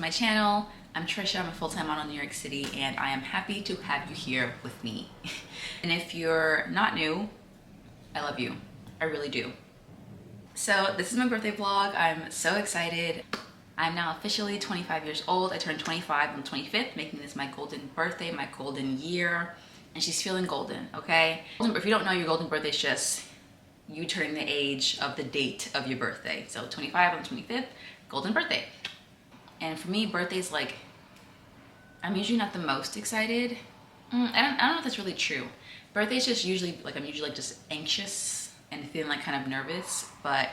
my channel. I'm Tricia, I'm a full-time model in New York City, and I am happy to have you here with me. And if you're not new, I love you. I really do. So this is my birthday vlog. I'm so excited. I'm now officially 25 years old. I turned 25 on the 25th, making this my golden birthday, my golden year. And she's feeling golden, okay? If you don't know, your golden birthday is just you turning the age of the date of your birthday. So 25 on the 25th, golden birthday. And for me, birthday's like, I'm usually not the most excited. I don't know if that's really true. Birthday's just usually like, I'm usually like just anxious and feeling like kind of nervous. But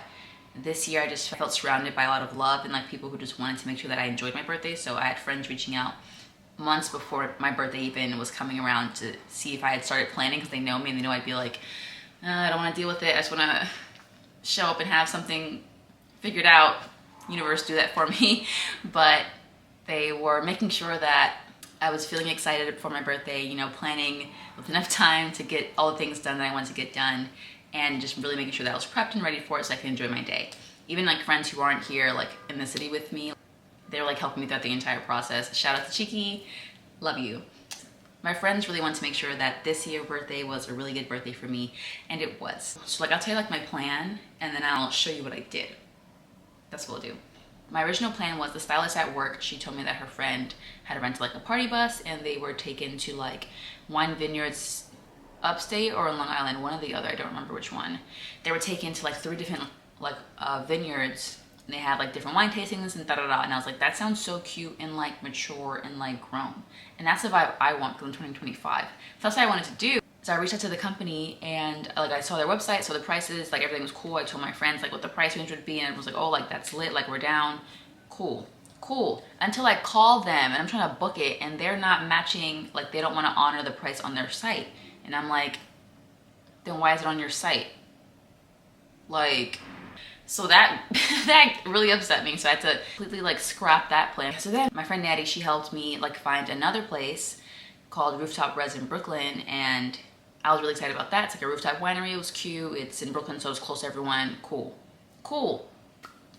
this year I just felt surrounded by a lot of love and like people who just wanted to make sure that I enjoyed my birthday. So I had friends reaching out months before my birthday even was coming around to see if I had started planning, because they know me and they know I'd be like, I don't want to deal with it. I just want to show up and have something figured out. Universe, do that for me. But they were making sure that I was feeling excited for my birthday, you know, planning with enough time to get all the things done that I wanted to get done, and just really making sure that I was prepped and ready for it so I can enjoy my day. Even like friends who aren't here like in the city with me, they were like helping me throughout the entire process. Shout out to Cheeky, love you. My friends really wanted to make sure that this year's birthday was a really good birthday for me, and it was. So like I'll tell you like my plan, and then I'll show you what I did. That's what I'll do. My original plan was the stylist at work, she told me that her friend had rented like a party bus and they were taken to like wine vineyards upstate or in Long Island, one or the other, I don't remember which one. They were taken to like 3 different like vineyards, and they had like different wine tastings and da-da-da, and I was like, that sounds so cute and like mature and like grown. And that's the vibe I want in 2025. So that's what I wanted to do. So I reached out to the company and like I saw their website, saw the prices, like everything was cool. I told my friends like what the price range would be, and it was like, oh, like that's lit, like we're down. Cool. Until I call them and I'm trying to book it and they're not matching, like they don't want to honor the price on their site. And I'm like, then why is it on your site? Like, so that that really upset me. So I had to completely like scrap that plan. So then my friend Natty, she helped me like find another place called Rooftop Res in Brooklyn, and I was really excited about that. It's like a rooftop winery. It was cute. It's in Brooklyn, so it's close to everyone. Cool.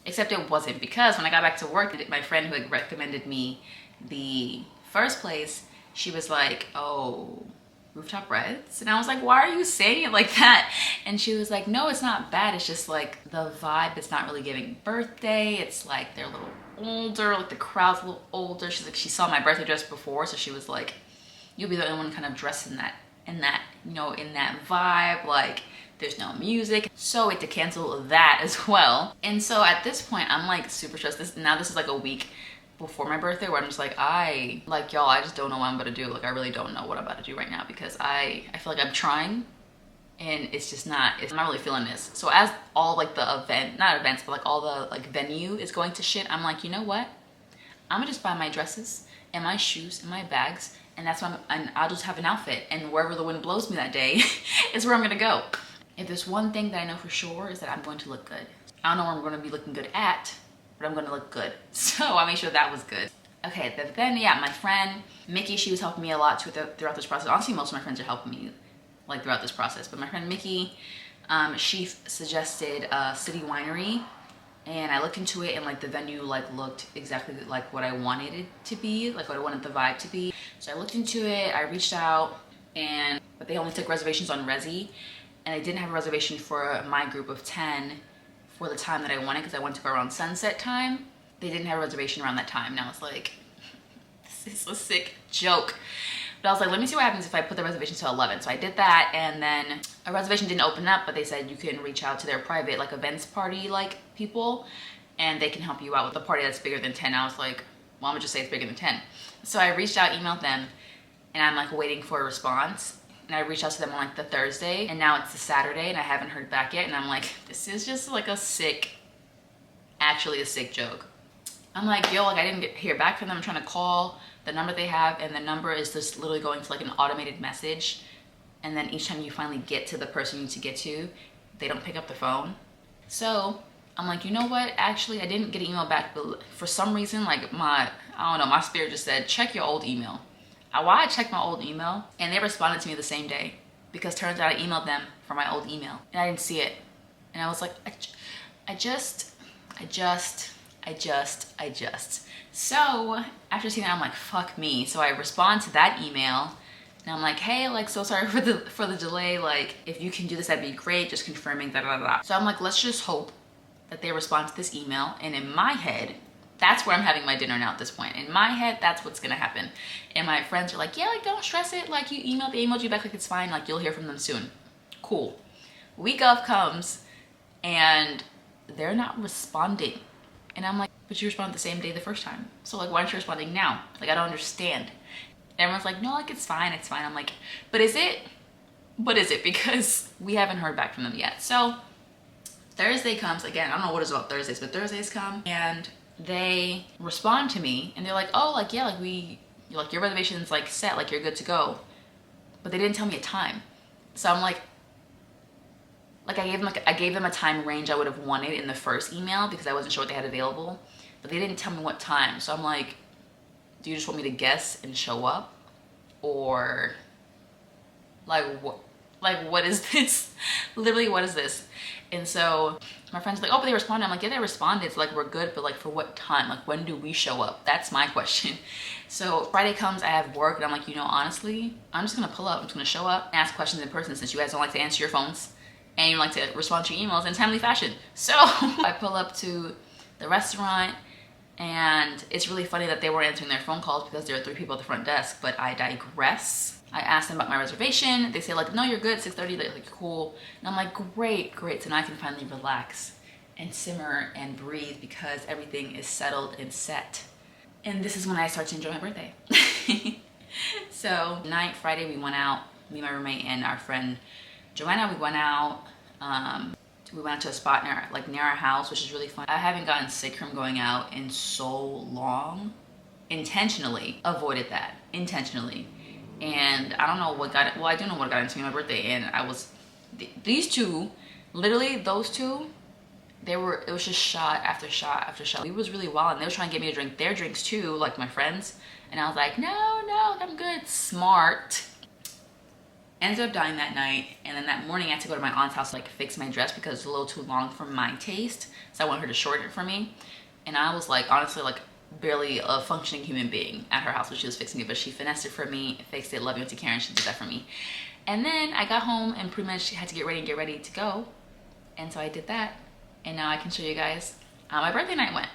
Except it wasn't, because when I got back to work, my friend who had recommended me the first place, she was like, oh, Rooftop Reds? And I was like, why are you saying it like that? And she was like, no, it's not bad. It's just like the vibe, it's not really giving birthday. It's like they're a little older, like the crowd's a little older. She's like, she saw my birthday dress before, so she was like, you'll be the only one kind of dressed in that, you know, in that vibe. Like there's no music. So we had to cancel that as well. And so at this point, I'm like super stressed. This is like a week before my birthday where I'm just like, y'all, I just don't know what I'm about to do. Like I really don't know what I'm about to do right now, because I feel like I'm trying and it's just not, I'm not really feeling this. So as all like the not events, but like all the like venue is going to shit, I'm like, you know what? I'm gonna just buy my dresses and my shoes and my bags, and that's what I'll just have an outfit, and wherever the wind blows me that day is where I'm gonna go. If there's one thing that I know for sure is that I'm going to look good. I don't know what I'm gonna be looking good at, but I'm gonna look good. So I made sure that was good. Okay, then yeah, my friend Mickey, she was helping me a lot throughout this process. Honestly, most of my friends are helping me like throughout this process, but my friend Mickey, she suggested a city winery. And I looked into it, and like the venue like looked exactly like what I wanted it to be, like what I wanted the vibe to be. So I looked into it, I reached out, but they only took reservations on Resi, and I didn't have a reservation for my group of 10 for the time that I wanted, because I wanted to go around sunset time. They didn't have a reservation around that time. And I was like, this is a sick joke. But I was like, let me see what happens if I put the reservation to 11. So I did that, and then a reservation didn't open up, but they said you can reach out to their private like events party like people, and they can help you out with a party that's bigger than 10. I was like, well, I'm gonna just say it's bigger than 10. So I reached out, emailed them, and I'm like waiting for a response. And I reached out to them on like the Thursday, and now it's the Saturday, and I haven't heard back yet. And I'm like, this is just like actually a sick joke. I'm like, yo, like I didn't hear back from them. I'm trying to call the number they have, and the number is just literally going to like an automated message, and then each time you finally get to the person you need to get to, they don't pick up the phone. So I'm like, you know what, actually I didn't get an email back, but for some reason like I don't know, my spirit just said check your old email. Why I checked my old email, and they responded to me the same day, because turns out I emailed them from my old email and I didn't see it. And I was like, I just So after seeing that, I'm like, fuck me. So I respond to that email and I'm like, hey, like, so sorry for the delay. Like, if you can do this, that'd be great. Just confirming, da da da. So I'm like, let's just hope that they respond to this email. And in my head, that's where I'm having my dinner now at this point. In my head, that's what's gonna happen. And my friends are like, yeah, like, don't stress it. Like, they emailed you back, like, it's fine. Like, you'll hear from them soon. Cool. Week of comes and they're not responding. And I'm like, but you responded the same day the first time. So like, why aren't you responding now? Like, I don't understand. And everyone's like, no, like, it's fine, it's fine. I'm like, but is it? What is it? Because we haven't heard back from them yet. So Thursday comes again. I don't know what it's about Thursdays, but Thursdays come and they respond to me and they're like, oh, like, yeah, like your reservation's like set, like you're good to go. But they didn't tell me a time. So I'm like I gave them a time range I would have wanted in the first email because I wasn't sure what they had available, but they didn't tell me what time. So I'm like, do you just want me to guess and show up? Or like what is this? Literally, what is this? And so my friend's like, oh, but they responded. I'm like, yeah, they responded. It's like, we're good, but like, for what time? Like, when do we show up? That's my question. So Friday comes, I have work, and I'm like, honestly, I'm just gonna pull up. I'm just gonna show up and ask questions in person since you guys don't like to answer your phones and you like to respond to your emails in timely fashion. So I pull up to the restaurant, and it's really funny that they weren't answering their phone calls because there are 3 people at the front desk, but I digress. I asked them about my reservation. They say like, no, you're good, 6:30, like, cool. And I'm like, great. So now I can finally relax and simmer and breathe because everything is settled and set. And this is when I start to enjoy my birthday. So Friday, we went out, me, my roommate, and our friend Joanna. We went out. We went to a spot near our house, which is really fun. I haven't gotten sick from going out in so long. Intentionally avoided that. Intentionally. And I don't know what got it. Well, I do know what got into me on my birthday. And I was, these two, literally those two, it was just shot after shot after shot. It was really wild. And they were trying to get me to drink their drinks too, like my friends. And I was like, no, I'm good. Smart. Ended up dying that night, and then that morning I had to go to my aunt's house to like fix my dress because it's a little too long for my taste, so I want her to shorten it for me. And I was like, honestly, like barely a functioning human being at her house when she was fixing it, but she finessed it for me, fixed it. Love you, Auntie Karen, she did that for me. And then I got home and pretty much had to get ready to go, and so I did that, and now I can show you guys how my birthday night went.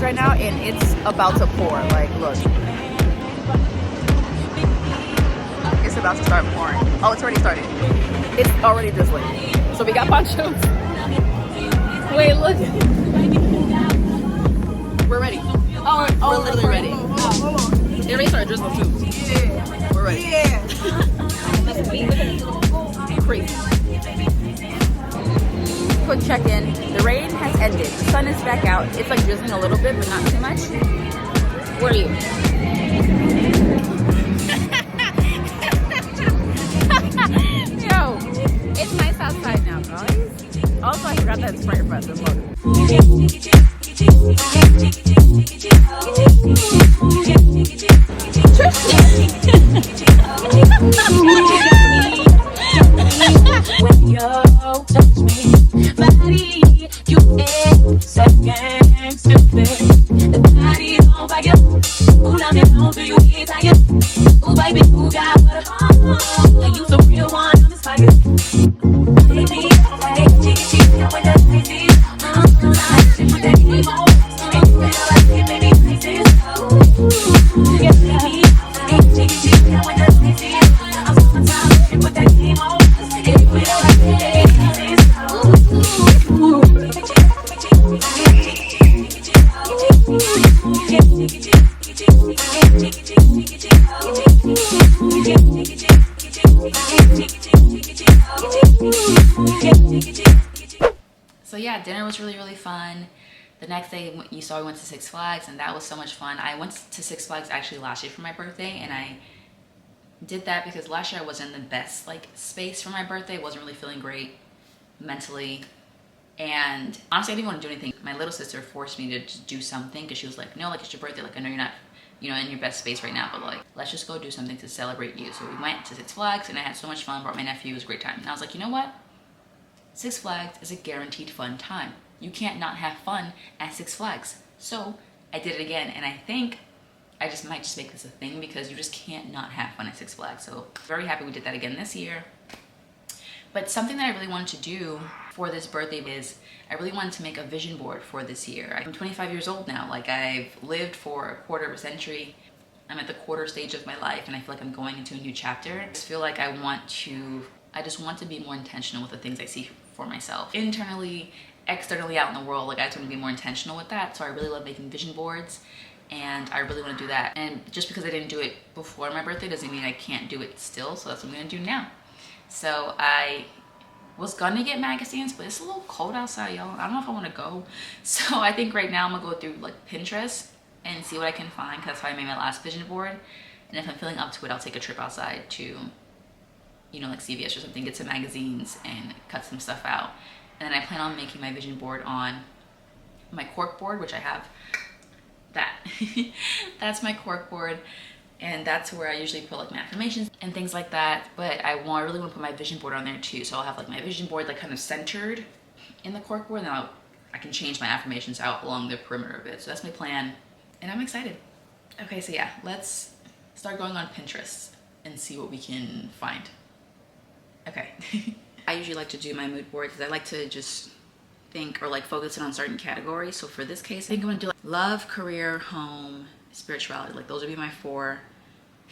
Right now, and it's about to pour. Like, look, it's about to start pouring. Oh, it's already started. It's already drizzling. So we got ponchos. Wait, look. We're ready. Oh, we're literally ready. It already started drizzling too. Yeah. We're ready. Yeah. crazy. Quick check-in. The rain has ended. The sun is back out. It's like drizzling a little bit, but not too much. Where are you? Yo, it's nice outside now, guys. Also, I forgot that it's Fire Fest. When you touch me, body, you ain't second stupid. The body is on fire. Ooh, now me home, do you get tired? Ooh, baby, who got what? Like you the real one, I'm inspired. Baby, hey, chicky, when the night is, put that game on. Baby, nice is, yeah, baby, hey, chicky, when the night is, I'm on top, put that game on. So yeah, dinner was really fun. The next day you saw we went to Six Flags, and that was so much fun. I went to Six Flags actually last year for my birthday, and I did that because last year I wasn't in the best like space for my birthday. Wasn't really feeling great mentally, and honestly I didn't want to do anything. My little sister forced me to just do something because she was like, no, like it's your birthday, like I know you're not, you know, in your best space right now, but like let's just go do something to celebrate you. So we went to Six Flags and I had so much fun. Brought my nephew. It was a great time, and I was like, you know what, Six Flags is a guaranteed fun time. You can't not have fun at Six Flags. So I did it again, and I think I just might just make this a thing because you just can't not have fun at Six Flags. So very happy we did that again this year. But something that I really wanted to do for this birthday is I really wanted to make a vision board for this year. I'm 25 years old now. Like I've lived for a quarter of a century. I'm at the quarter stage of my life, and I feel like I'm going into a new chapter. I just feel like I just want to be more intentional with the things I see for myself. Internally, externally, out in the world, like I just want to be more intentional with that. So I really love making vision boards, and I really want to do that. And just because I didn't do it before my birthday doesn't mean I can't do it still. So that's what I'm gonna do now. So I was gonna get magazines, but it's a little cold outside, y'all. I don't know if I want to go. So I think right now I'm gonna go through like Pinterest and see what I can find, because that's how I made my last vision board. And if I'm feeling up to it, I'll take a trip outside to, you know, like CVS or something, get some magazines and cut some stuff out. And then I plan on making my vision board on my cork board, which I have that. That's my cork board, and that's where I usually put like my affirmations and things like that. But I really want to put my vision board on there too. So I'll have like my vision board like kind of centered in the cork board, and then I can change my affirmations out along the perimeter of it. So that's my plan, and I'm excited. Okay, so yeah, let's start going on Pinterest and see what we can find. Okay. I usually like to do my mood board because I like to just think or like focus in on certain categories. So for this case, I think I'm gonna do like love, career, home, spirituality. Like those would be my 4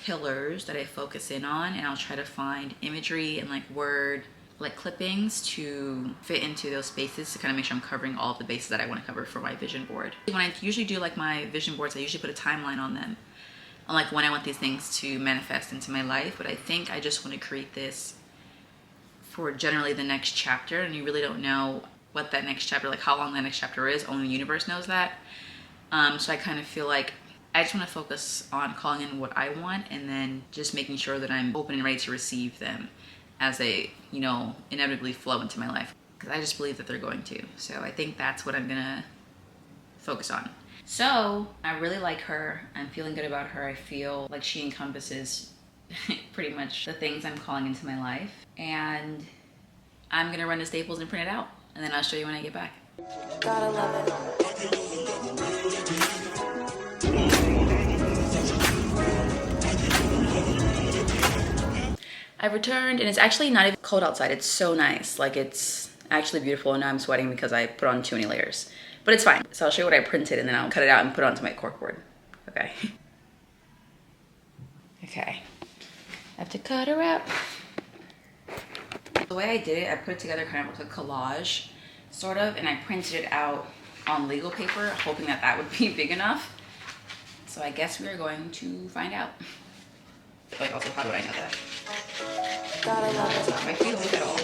pillars that I focus in on, and I'll try to find imagery and like word like clippings to fit into those spaces to kind of make sure I'm covering all of the bases that I want to cover for my vision board. When I usually do like my vision boards, I usually put a timeline on them, on like when I want these things to manifest into my life. But I think I just want to create this for generally the next chapter, and you really don't know what that next chapter, like how long that next chapter is. Only the universe knows that. So I kind of feel like I just want to focus on calling in what I want, and then just making sure that I'm open and ready to receive them as they, you know, inevitably flow into my life, because I just believe that they're going to. So I think that's what I'm gonna focus on. So I really like her. I'm feeling good about her. I feel like she encompasses pretty much the things I'm calling into my life. And I'm gonna run to Staples and print it out, and then I'll show you when I get back. Gotta love it. I've returned, and it's actually not even cold outside. It's so nice. Like, it's actually beautiful, and now I'm sweating because I put on too many layers. But it's fine. So I'll show you what I printed, and then I'll cut it out and put it onto my corkboard. Okay. Okay. I have to cut her up. The way I did it, I put it together kind of like a collage, sort of, and I printed it out on legal paper, hoping that that would be big enough. So I guess we are going to find out. Like, also, how do I know that? God, I love it. It's not my feelings at all.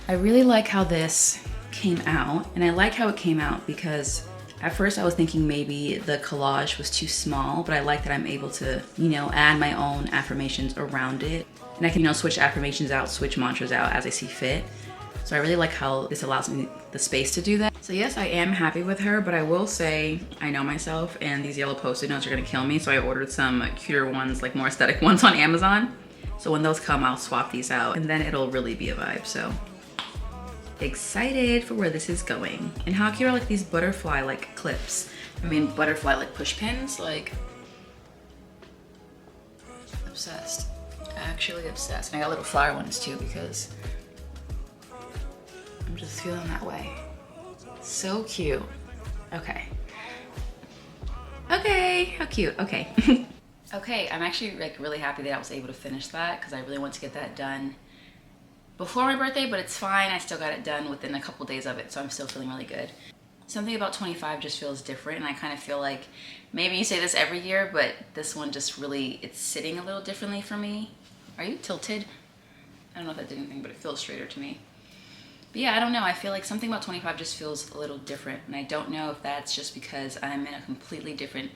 I really like how this came out, and I like how it came out because at first I was thinking maybe the collage was too small, but I like that I'm able to, you know, add my own affirmations around it. And I can, you know, switch affirmations out, switch mantras out as I see fit. So I really like how this allows me the space to do that. So yes, I am happy with her, but I will say I know myself and these yellow Post-it notes are gonna kill me. So I ordered some cuter ones, like more aesthetic ones on Amazon. So when those come, I'll swap these out and then it'll really be a vibe. So excited for where this is going. And how cute are like these butterfly like clips. I mean, butterfly like push pins, like obsessed, actually obsessed. And I got little flower ones too because I'm just feeling that way. So cute. Okay. Okay, how cute, okay. Okay, I'm actually like really happy that I was able to finish that because I really want to get that done before my birthday, but it's fine. I still got it done within a couple days of it, so I'm still feeling really good. Something about 25 just feels different, and I kind of feel like maybe you say this every year, but this one just really, it's sitting a little differently for me. Are you tilted? I don't know if that did anything, but it feels straighter to me. But yeah, I don't know. I feel like something about 25 just feels a little different, and I don't know if that's just because I'm in a completely different,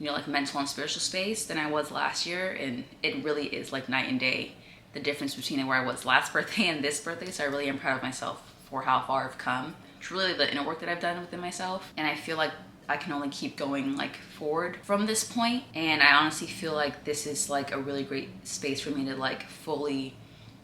you know, like mental and spiritual space than I was last year, and it really is like night and day, the difference between where I was last birthday and this birthday. So I really am proud of myself for how far I've come. It's really the inner work that I've done within myself, and I feel like I can only keep going like forward from this point. And I honestly feel like this is like a really great space for me to like fully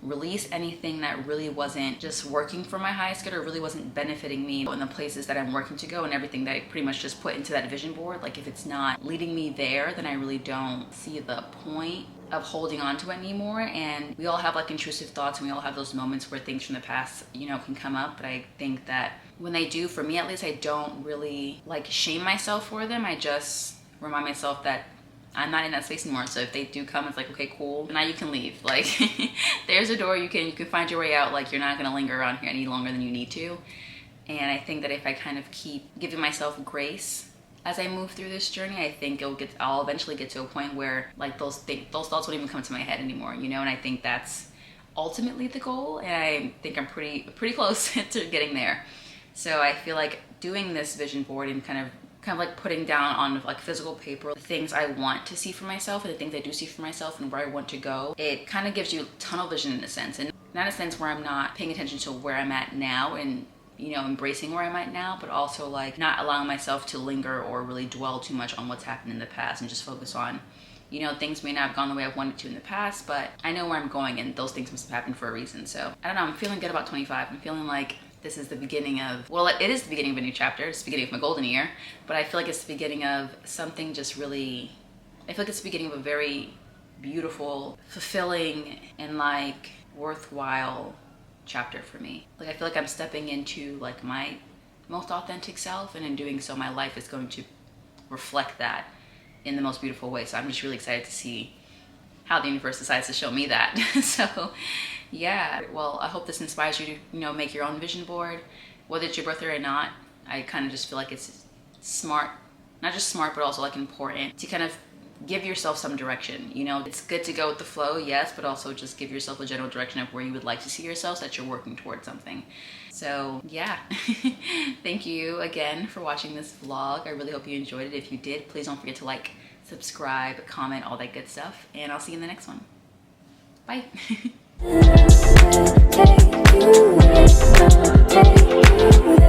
release anything that really wasn't just working for my highest good or really wasn't benefiting me in the places that I'm working to go, and everything that I pretty much just put into that vision board. Like if it's not leading me there, then I really don't see the point of holding on to it anymore. And we all have like intrusive thoughts, and we all have those moments where things from the past, you know, can come up. But I think that when they do, for me at least, I don't really like shame myself for them. I just remind myself that I'm not in that space anymore. So if they do come, it's like, okay, cool, now you can leave. Like there's a door, you can find your way out. Like you're not gonna linger around here any longer than you need to. And I think that if I kind of keep giving myself grace as I move through this journey, I think I'll eventually get to a point where like those thoughts won't even come to my head anymore, you know. And I think that's ultimately the goal, and I think I'm pretty close to getting there. So I feel like doing this vision board and kind of like putting down on like physical paper the things I want to see for myself and the things I do see for myself and where I want to go, it kind of gives you tunnel vision in a sense, and not a sense where I'm not paying attention to where I'm at now and, you know, embracing where I'm at now, but also like not allowing myself to linger or really dwell too much on what's happened in the past, and just focus on, you know, things may not have gone the way I wanted to in the past, but I know where I'm going and those things must have happened for a reason. So I don't know, I'm feeling good about 25. I'm feeling like this is the beginning of, well, it is the beginning of a new chapter. It's the beginning of my golden year, but I feel like it's the beginning of something just really, I feel like it's the beginning of a very beautiful, fulfilling, and like worthwhile chapter for me. Like I feel like I'm stepping into like my most authentic self, and in doing so my life is going to reflect that in the most beautiful way. So I'm just really excited to see how the universe decides to show me that. So yeah, well, I hope this inspires you to, you know, make your own vision board, whether it's your birthday or not. I kind of just feel like it's smart, not just smart, but also like important to kind of give yourself some direction. You know, it's good to go with the flow, yes, but also just give yourself a general direction of where you would like to see yourself, so that you're working towards something. So yeah, thank you again for watching this vlog. I really hope you enjoyed it. If you did, please don't forget to like, subscribe, comment, all that good stuff, and I'll see you in the next one. Bye. Take you